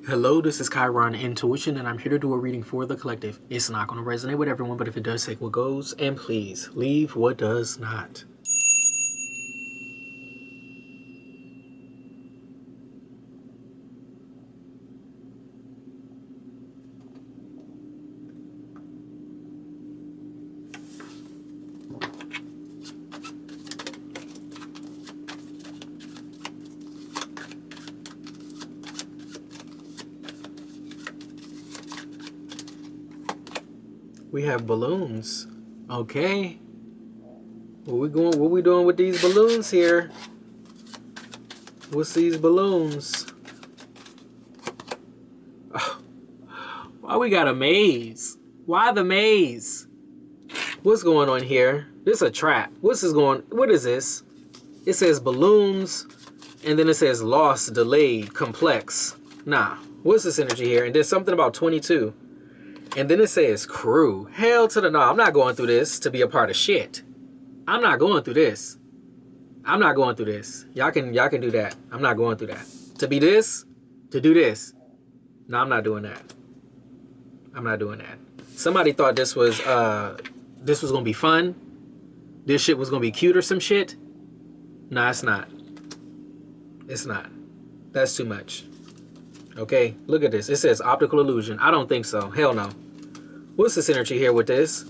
Hello, this is Chiron Intuition, and I'm here to do a reading for the collective. It's not going to resonate with everyone, but if it does, take what goes, and please leave what does not. We have balloons. Okay. What we doing with these balloons here? What's these balloons? Oh, why we got a maze? Why the maze? What's going on here? This is a trap. What is this? It says balloons, and then it says lost, delayed, complex. Nah, what's this energy here? And there's something about 22. And then it says crew. Hell to the no. I'm not going through this to be a part of shit. I'm not going through this. I'm not going through this. Y'all can do that. I'm not going through that. To be this, to do this. No, I'm not doing that. I'm not doing that. Somebody thought this was gonna be fun. This shit was gonna be cute or some shit. Nah, it's not. It's not. That's too much. Okay, look at this. It says optical illusion. I don't think so. Hell no. What's this energy here with this?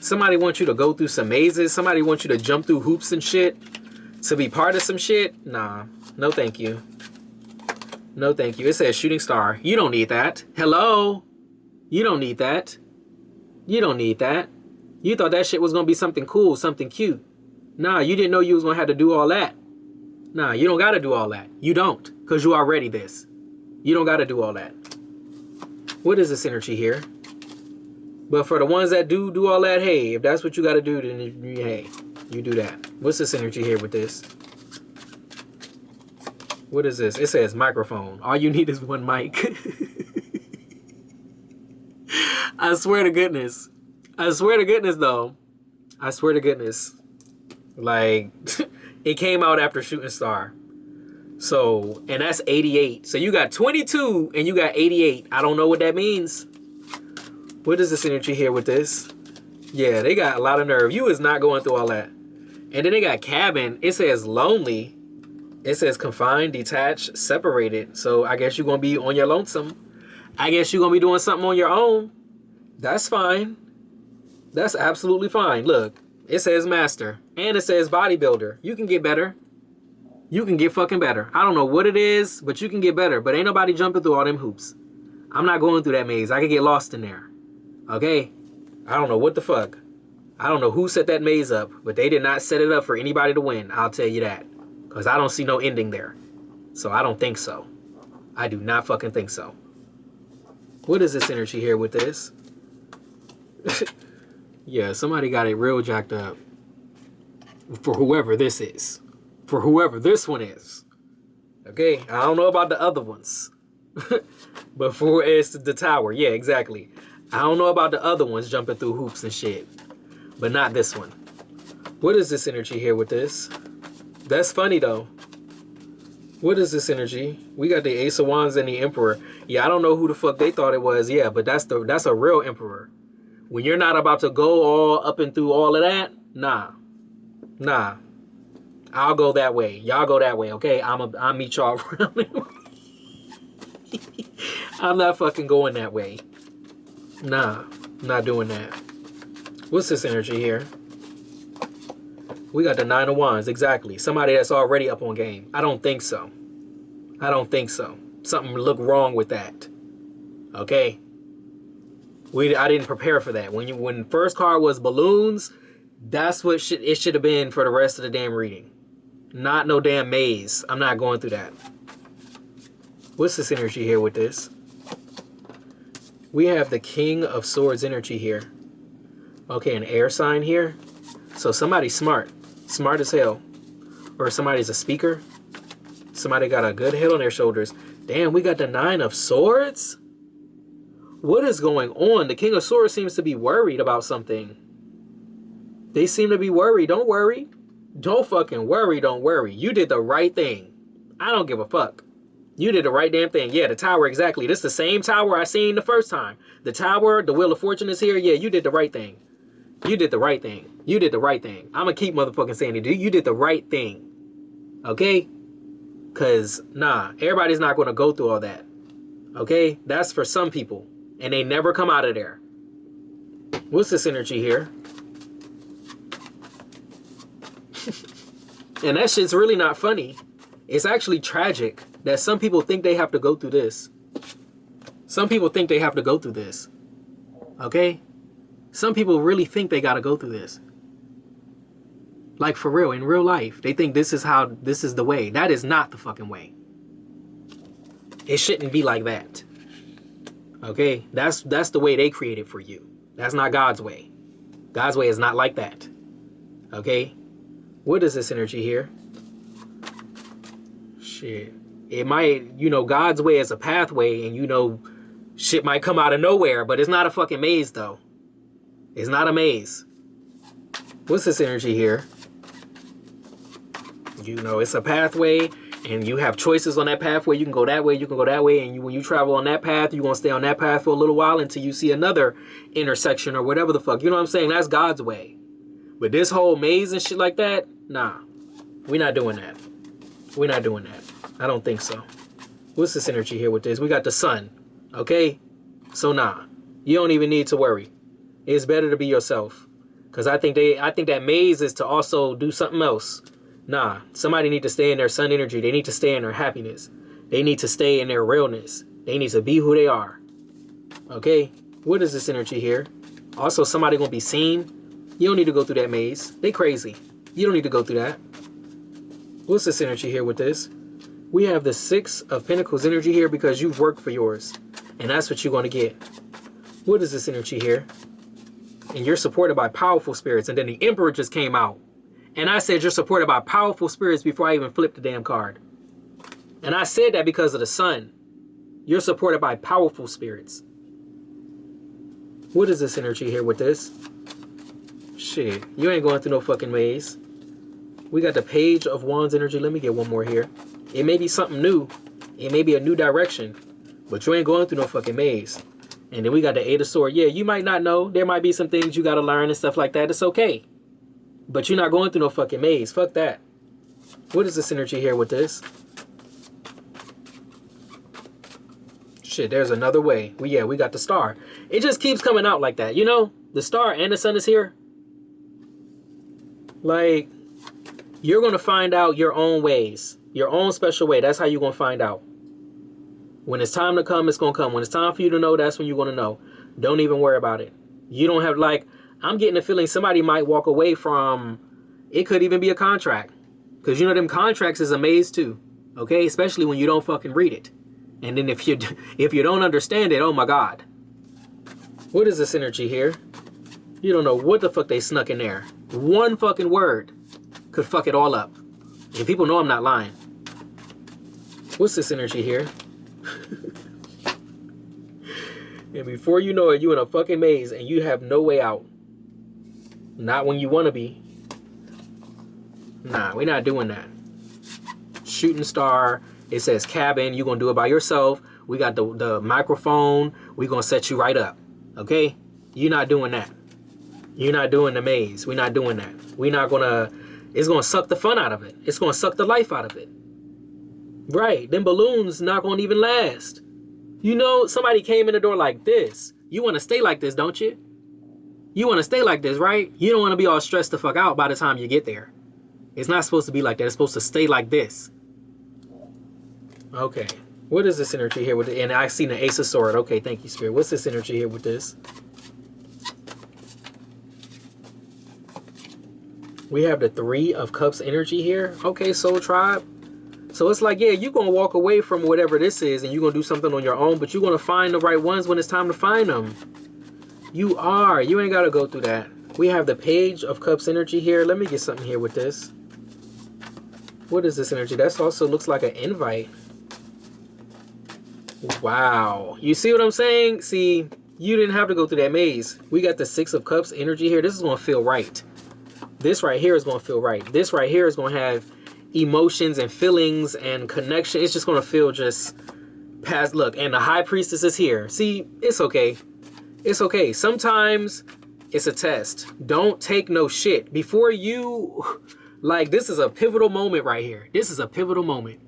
Somebody wants you to go through some mazes. Somebody wants you to jump through hoops and shit to be part of some shit. Nah, no thank you. No thank you. It says shooting star. You don't need that. Hello? You don't need that. You don't need that. You thought that shit was going to be something cool, something cute. Nah, you didn't know you was going to have to do all that. Nah, you don't got to do all that. You don't, because you already this. You don't got to do all that. What is this energy here? But for the ones that do all that, hey, if that's what you got to do, then hey, you do that. What's this energy here with this? What is this? It says microphone. All you need is one mic. I swear to goodness. I swear to goodness, though. I swear to goodness. Like, it came out after Shooting Star. So, and that's 88. So you got 22 and you got 88. I don't know what that means. What is this energy here with this? Yeah, they got a lot of nerve. You is not going through all that. And then they got cabin. It says lonely. It says confined, detached, separated. So I guess you're going to be on your lonesome. I guess you're going to be doing something on your own. That's fine. That's absolutely fine. Look, it says master. And it says bodybuilder. You can get better. You can get fucking better. I don't know what it is, but you can get better. But ain't nobody jumping through all them hoops. I'm not going through that maze. I could get lost in there. Okay? I don't know what the fuck. I don't know who set that maze up, but they did not set it up for anybody to win. I'll tell you that. Because I don't see no ending there. So I don't think so. I do not fucking think so. What is this energy here with this? Yeah, somebody got it real jacked up. For whoever this is. For whoever this one is. Okay? I don't know about the other ones. But for it's the tower. Yeah, exactly. I don't know about the other ones jumping through hoops and shit. But not this one. What is this energy here with this? That's funny though. What is this energy? We got the Ace of Wands and the Emperor. Yeah, I don't know who the fuck they thought it was. Yeah, but that's a real Emperor. When you're not about to go all up and through all of that, nah. Nah. I'll go that way. Y'all go that way, okay? I'll meet y'all around. I'm not fucking going that way. Nah, not doing that. What's this energy here? We got the Nine of Wands, exactly. Somebody that's already up on game. I don't think so. I don't think so. Something look wrong with that. Okay? I didn't prepare for that. When first card was balloons, that's what it should have been for the rest of the damn reading. Not no damn maze. I'm not going through that. What's this energy here with this? We have the King of Swords energy here. Okay, an air sign here. So somebody's smart. Smart as hell. Or somebody's a speaker. Somebody got a good head on their shoulders. Damn, we got the Nine of Swords? What is going on? The King of Swords seems to be worried about something. They seem to be worried. Don't worry. Don't fucking worry. Don't worry. You did the right thing. I don't give a fuck. You did the right damn thing. Yeah, the tower, exactly. This is the same tower I seen the first time. The tower, the Wheel of Fortune is here. Yeah, you did the right thing. You did the right thing. You did the right thing. I'm going to keep motherfucking saying it. You did the right thing. Okay? Because, nah, everybody's not going to go through all that. Okay? That's for some people. And they never come out of there. What's this energy here? And that shit's really not funny. It's actually tragic that some people think they have to go through this. Some people think they have to go through this. Okay? Some people really think they got to go through this. Like for real, in real life, they think this is the way. That is not the fucking way. It shouldn't be like that. Okay? That's the way they created for you. That's not God's way. God's way is not like that. Okay? What is this energy here? Shit. It might, you know, God's way is a pathway, and you know, shit might come out of nowhere, but it's not a fucking maze, though. It's not a maze. What's this energy here? You know, it's a pathway, and you have choices on that pathway. You can go that way, you can go that way, and when you travel on that path, you're going to stay on that path for a little while until you see another intersection or whatever the fuck. You know what I'm saying? That's God's way. But this whole maze and shit like that, nah. We're not doing that. We're not doing that. I don't think so. What's this energy here with this? We got the sun. Okay? So nah. You don't even need to worry. It's better to be yourself. Because I think that maze is to also do something else. Nah. Somebody need to stay in their sun energy. They need to stay in their happiness. They need to stay in their realness. They need to be who they are. Okay? What is this energy here? Also, somebody gonna be seen. You don't need to go through that maze. They crazy. You don't need to go through that. What's this energy here with this? We have the Six of Pentacles energy here because you've worked for yours. And that's what you're going to get. What is this energy here? And you're supported by powerful spirits. And then the Emperor just came out. And I said you're supported by powerful spirits before I even flipped the damn card. And I said that because of the sun. You're supported by powerful spirits. What is this energy here with this? Shit, you ain't going through no fucking maze. We got the Page of Wands energy. Let me get one more here. It may be something new. It may be a new direction. But you ain't going through no fucking maze. And then we got the Eight of Swords. Yeah, you might not know. There might be some things you got to learn and stuff like that. It's okay. But you're not going through no fucking maze. Fuck that. What is this energy here with this? Shit, there's another way. We got the Star. It just keeps coming out like that. You know, the Star and the Sun is here. Like, you're going to find out your own ways. Your own special way. That's how you're going to find out. When it's time to come, it's going to come. When it's time for you to know, that's when you're going to know. Don't even worry about it. You don't have, like, I'm getting a feeling somebody might walk away from, it could even be a contract. Because, you know, them contracts is a maze too. Okay? Especially when you don't fucking read it. And then if you don't understand it, oh my God. What is this energy here? You don't know what the fuck they snuck in there. One fucking word could fuck it all up. And people know I'm not lying. What's this energy here? And before you know it, you in a fucking maze and you have no way out. Not when you want to be. Nah, we're not doing that. Shooting star. It says cabin. You're going to do it by yourself. We got the microphone. We're going to set you right up. Okay? You're not doing that. You're not doing the maze. We're not doing that. We're not going to... It's going to suck the fun out of it. It's going to suck the life out of it. Right. Them balloons not going to even last. You know, somebody came in the door like this. You want to stay like this, don't you? You want to stay like this, right? You don't want to be all stressed the fuck out by the time you get there. It's not supposed to be like that. It's supposed to stay like this. Okay. What is this energy here with it? And I seen the Ace of Swords. Okay, thank you, Spirit. What's this energy here with this? We have the Three of Cups energy here. Okay, Soul Tribe. So it's like, yeah, you're going to walk away from whatever this is and you're going to do something on your own, but you're going to find the right ones when it's time to find them. You are. You ain't got to go through that. We have the Page of Cups energy here. Let me get something here with this. What is this energy? That also looks like an invite. Wow. You see what I'm saying? See, you didn't have to go through that maze. We got the Six of Cups energy here. This is going to feel right. This right here is going to feel right. This right here is going to have emotions and feelings and connection. It's just going to feel just past. Look, and the high priestess is here. See, it's okay. It's okay. Sometimes it's a test. Don't take no shit. Before you, like, this is a pivotal moment right here. This is a pivotal moment.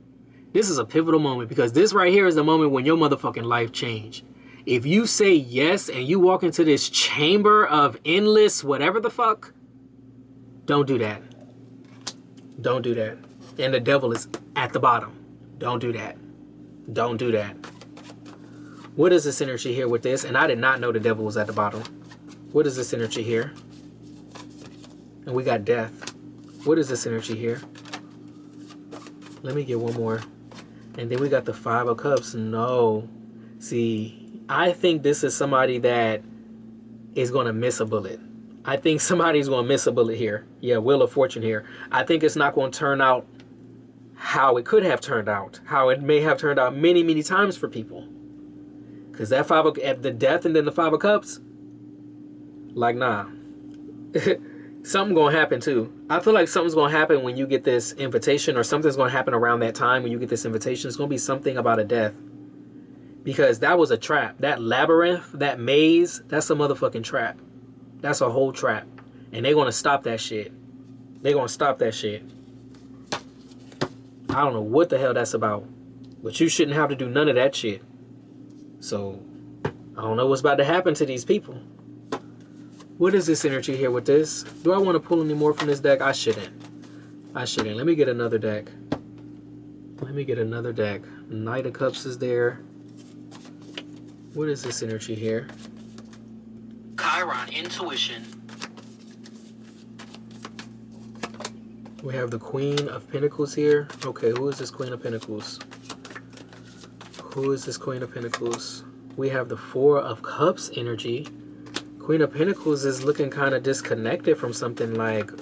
This is a pivotal moment because this right here is the moment when your motherfucking life changed. If you say yes and you walk into this chamber of endless whatever the fuck, don't do that. Don't do that. And the devil is at the bottom. Don't do that. Don't do that. What is this energy here with this? And I did not know the devil was at the bottom. What is this energy here? And we got death. What is this energy here? Let me get one more. And then we got the 5 of Cups. No. See, I think this is somebody that is going to miss a bullet. I think somebody's going to miss a bullet here. Yeah, Wheel of Fortune here. I think it's not going to turn out how it could have turned out. How it may have turned out many, many times for people. Because that the death and then the 5 of Cups, like, nah. Something going to happen too. I feel like something's going to happen when you get this invitation, or something's going to happen around that time when you get this invitation. It's going to be something about a death. Because that was a trap. That labyrinth, that maze, that's a motherfucking trap. That's a whole trap. And they're going to stop that shit. They're going to stop that shit. I don't know what the hell that's about. But you shouldn't have to do none of that shit. So, I don't know what's about to happen to these people. What is this energy here with this? Do I want to pull any more from this deck? I shouldn't. I shouldn't. Let me get another deck. Let me get another deck. Knight of Cups is there. What is this energy here? Chiron Intuition. We have the Queen of Pentacles here. Okay, who is this Queen of Pentacles? Who is this Queen of Pentacles? We have the 4 of Cups energy. Queen of Pentacles is looking kind of disconnected from something, like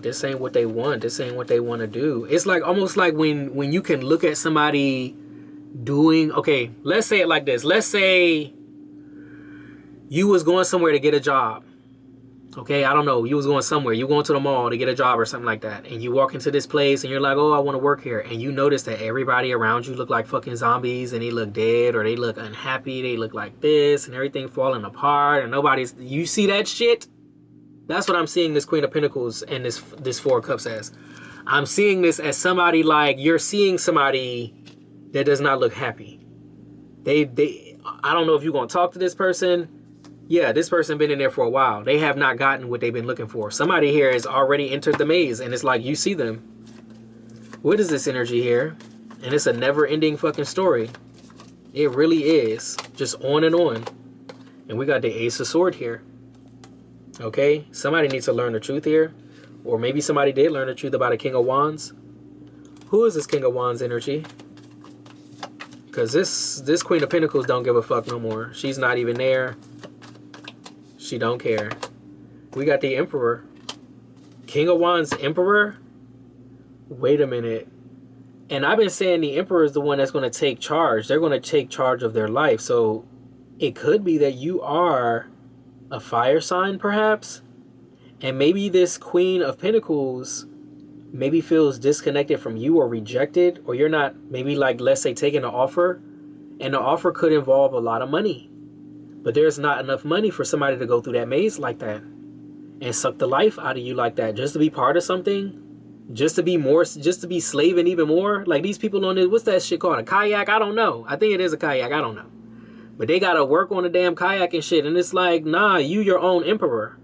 this ain't what they want. This ain't what they want to do. It's like almost like when you can look at somebody doing, okay, let's say it like this. Let's say you was going somewhere to get a job. Okay, I don't know. You was going somewhere. You going to the mall to get a job or something like that. And you walk into this place and you're like, oh, I want to work here. And you notice that everybody around you look like fucking zombies and they look dead or they look unhappy. They look like this and everything falling apart and nobody's... You see that shit? That's what I'm seeing this Queen of Pentacles and this 4 of Cups as. I'm seeing this as somebody like you're seeing somebody that does not look happy. I don't know if you're going to talk to this person. Yeah, this person been in there for a while. They have not gotten what they've been looking for. Somebody here has already entered the maze and it's like you see them. What is this energy here? And it's a never-ending fucking story. It really is. Just on and on. And we got the Ace of Swords here. Okay? Somebody needs to learn the truth here. Or maybe somebody did learn the truth about a King of Wands. Who is this King of Wands energy? Because this Queen of Pentacles don't give a fuck no more. She's not even there. She don't care. We got the Emperor. King of Wands Emperor? Wait a minute. And I've been saying the Emperor is the one that's going to take charge. They're going to take charge of their life. So it could be that you are a fire sign, perhaps. And maybe this Queen of Pentacles maybe feels disconnected from you or rejected. Or you're not, maybe like, let's say, taking an offer. And the offer could involve a lot of money. But there's not enough money for somebody to go through that maze like that and suck the life out of you like that just to be part of something, just to be more, just to be slaving even more. Like these people on this, what's that shit called? A kayak? I don't know. I think it is a kayak. I don't know. But they got to work on the damn kayak and shit. And it's like, nah, you your own emperor.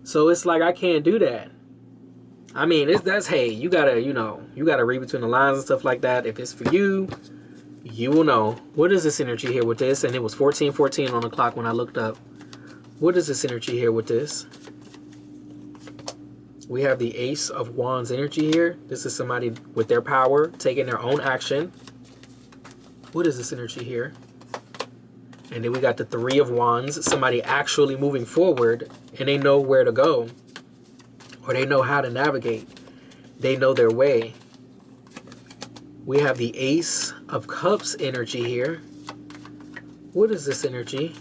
So it's like, I can't do that. I mean, that's, hey, you got to, you got to read between the lines and stuff like that. If it's for you, you will know. What is this energy here with this? And it was 14:14 on the clock when I looked up. What is this energy here with this? We have the Ace of Wands energy here. This is somebody with their power, taking their own action. What is this energy here? And then we got the 3 of Wands. Somebody actually moving forward and they know where to go. Or they know how to navigate. They know their way. We have the Ace of Cups energy here. What is this energy?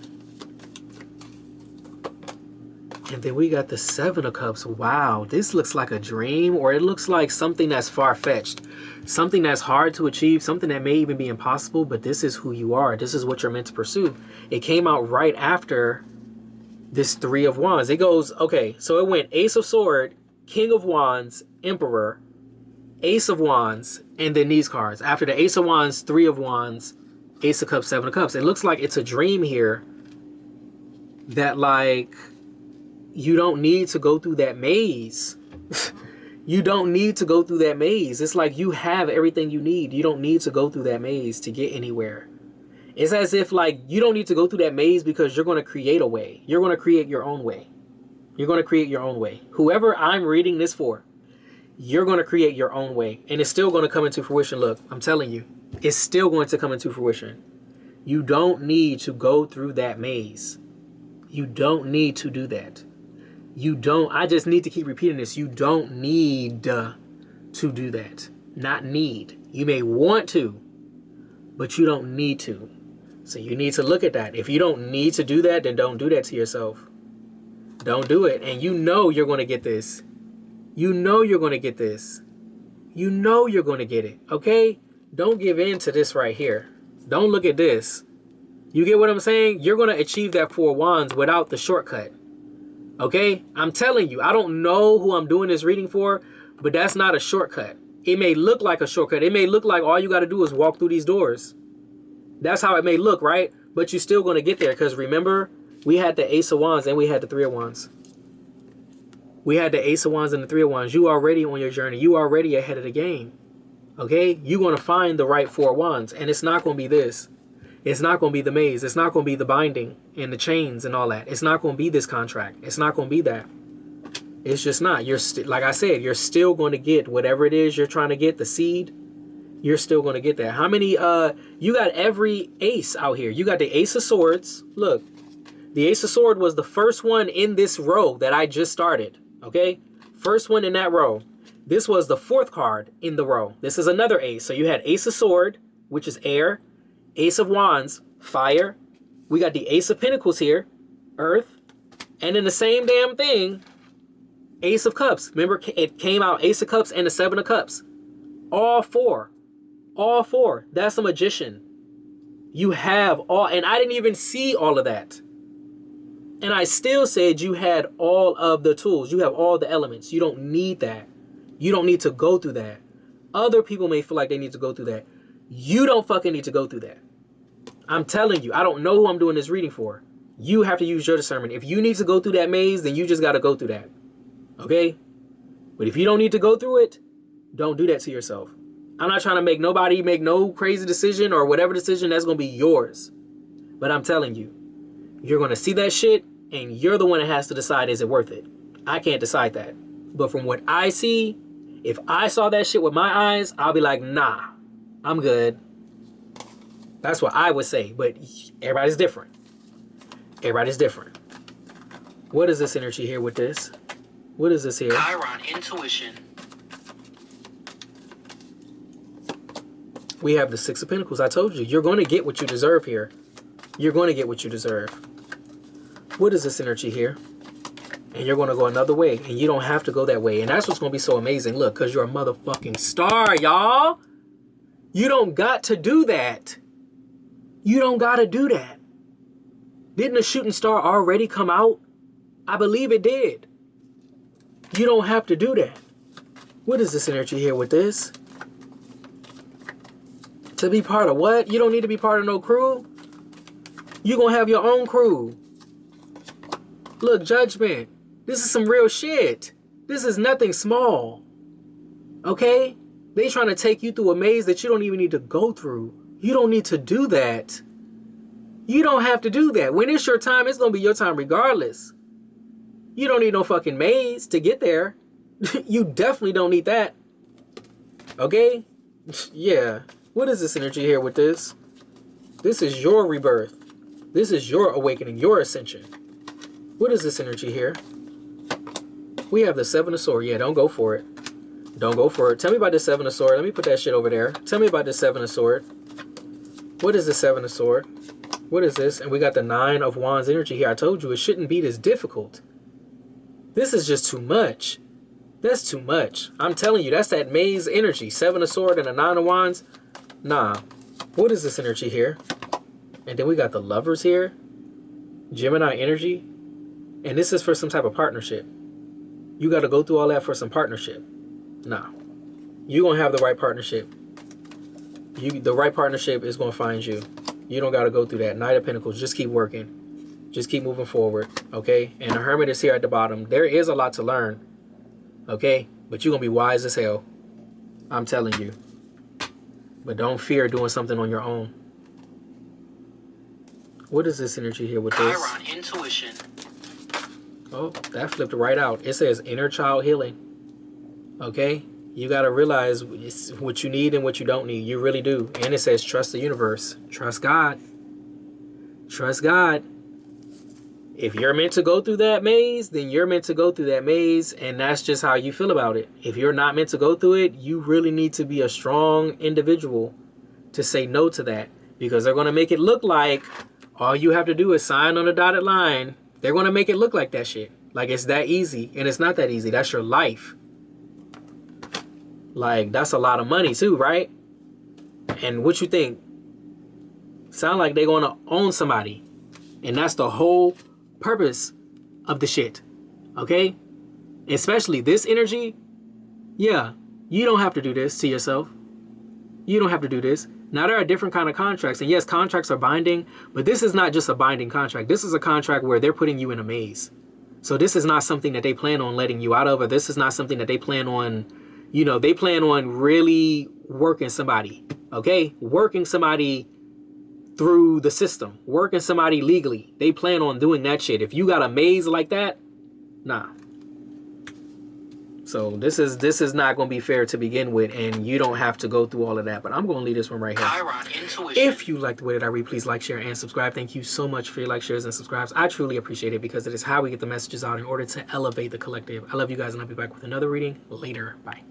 And then we got the Seven of Cups. Wow, this looks like a dream, or it looks like something that's far-fetched. Something that's hard to achieve, something that may even be impossible, but this is who you are. This is what you're meant to pursue. It came out right after this Three of Wands. It goes, okay, so it went Ace of Sword, King of Wands, Emperor, Ace of Wands, and then these cards. After the Ace of Wands, Three of Wands, Ace of Cups, Seven of Cups. It looks like it's a dream here that, like, you don't need to go through that maze. You don't need to go through that maze. It's like you have everything you need. You don't need to go through that maze to get anywhere. It's as if, like, you don't need to go through that maze because you're going to create a way. You're going to create your own way. You're going to create your own way. Whoever I'm reading this for, you're going to create your own way. And it's still going to come into fruition. Look, I'm telling you, it's still going to come into fruition. You don't need to go through that maze. You don't need to do that. You don't, I just need to keep repeating this. You don't need to do that. Not need. You may want to, but you don't need to. So you need to look at that. If you don't need to do that, then don't do that to yourself. Don't do it. And you know you're going to get this. You know you're going to get this. You know you're going to get it. Okay? Don't give in to this right here. Don't look at this. You get what I'm saying? You're going to achieve that Four of Wands without the shortcut. Okay? I'm telling you, I don't know who I'm doing this reading for, but that's not a shortcut. It may look like a shortcut. It may look like all you got to do is walk through these doors. That's how it may look, right? But you're still going to get there, because remember, we had the Ace of Wands and we had the Three of Wands. We had the Ace of Wands and the Three of Wands. You already on your journey. You already ahead of the game. Okay? You're going to find the right Four of Wands, and it's not going to be this. It's not going to be the maze. It's not going to be the binding and the chains and all that. It's not going to be this contract. It's not going to be that. It's just not. You're like I said, you're still going to get whatever it is you're trying to get, the seed. You're still going to get that. How many, you got every ace out here. You got the Ace of Swords. Look, the Ace of Swords was the first one in this row that I just started. Okay? First one in that row. This was the fourth card in the row. This is another ace. So you had Ace of Sword, which is air. Ace of Wands, fire. We got the Ace of Pentacles here, earth. And then the same damn thing, Ace of Cups. Remember, it came out Ace of Cups and the Seven of Cups. All four. All four. That's a magician. You have all, and I didn't even see all of that. And I still said you had all of the tools. You have all the elements. You don't need that. You don't need to go through that. Other people may feel like they need to go through that. You don't fucking need to go through that. I'm telling you, I don't know who I'm doing this reading for. You have to use your discernment. If you need to go through that maze, then you just got to go through that. Okay? But if you don't need to go through it, don't do that to yourself. I'm not trying to make nobody make no crazy decision or whatever decision, that's going to be yours. But I'm telling you, you're going to see that shit and you're the one that has to decide, is it worth it? I can't decide that. But from what I see, if I saw that shit with my eyes, I'll be like, nah. I'm good. That's what I would say. But everybody's different. Everybody's different. What is this energy here with this? What is this here? Chiron Intuition. We have the Six of Pentacles. I told you. You're going to get what you deserve here. You're going to get what you deserve. What is this energy here? And you're going to go another way. And you don't have to go that way. And that's what's going to be so amazing. Look, because you're a motherfucking star, y'all. You don't got to do that. You don't got to do that. Didn't the shooting star already come out? I believe it did. You don't have to do that. What is this energy here with this? To be part of what? You don't need to be part of no crew. You're going to have your own crew. Look, Judgment. This is some real shit. This is nothing small. Okay? They trying to take you through a maze that you don't even need to go through. You don't need to do that. You don't have to do that. When it's your time, it's going to be your time regardless. You don't need no fucking maze to get there. You definitely don't need that. Okay? Yeah. What is this energy here with this? This is your rebirth. This is your awakening, your ascension. What is this energy here? We have the Seven of Swords. Yeah, don't go for it. Don't go for it. Tell me about the Seven of Swords. Let me put that shit over there. Tell me about the Seven of Swords. What is the Seven of Swords? What is this? And we got the Nine of Wands energy here. I told you it shouldn't be this difficult. This is just too much. That's too much. I'm telling you, that's that maze energy. 7 of Swords and a 9 of Wands. Nah. What is this energy here? And then we got the Lovers here. Gemini energy. And this is for some type of partnership. You got to go through all that for some partnership. Nah. You're going to have the right partnership. The right partnership is going to find you. You don't got to go through that. Knight of Pentacles. Just keep working. Just keep moving forward. Okay? And the Hermit is here at the bottom. There is a lot to learn. Okay? But you're going to be wise as hell. I'm telling you. But don't fear doing something on your own. What is this energy here with this? Chiron Intuition. Oh, that flipped right out. It says inner child healing. Okay? You got to realize what you need and what you don't need. You really do. And it says trust the universe. Trust God. Trust God. If you're meant to go through that maze, then you're meant to go through that maze. And that's just how you feel about it. If you're not meant to go through it, you really need to be a strong individual to say no to that. Because they're going to make it look like all you have to do is sign on a dotted line. They're going to make it look like that shit. Like it's that easy. And it's not that easy. That's your life. Like, that's a lot of money too, right? And what you think? Sound like they're going to own somebody. And that's the whole purpose of the shit. Okay? Especially this energy. Yeah, you don't have to do this to yourself. You don't have to do this. Now, there are different kind of contracts. And yes, contracts are binding. But this is not just a binding contract. This is a contract where they're putting you in a maze. So this is not something that they plan on letting you out of. Or this is not something that they plan on... You know, they plan on really working somebody, okay? Working somebody through the system. Working somebody legally. They plan on doing that shit. If you got a maze like that, nah. So this is not going to be fair to begin with, and you don't have to go through all of that. But I'm going to leave this one right here. Chiron Intuition. If you like the way that I read, please like, share, and subscribe. Thank you so much for your like, shares, and subscribes. I truly appreciate it because it is how we get the messages out in order to elevate the collective. I love you guys, and I'll be back with another reading later. Bye.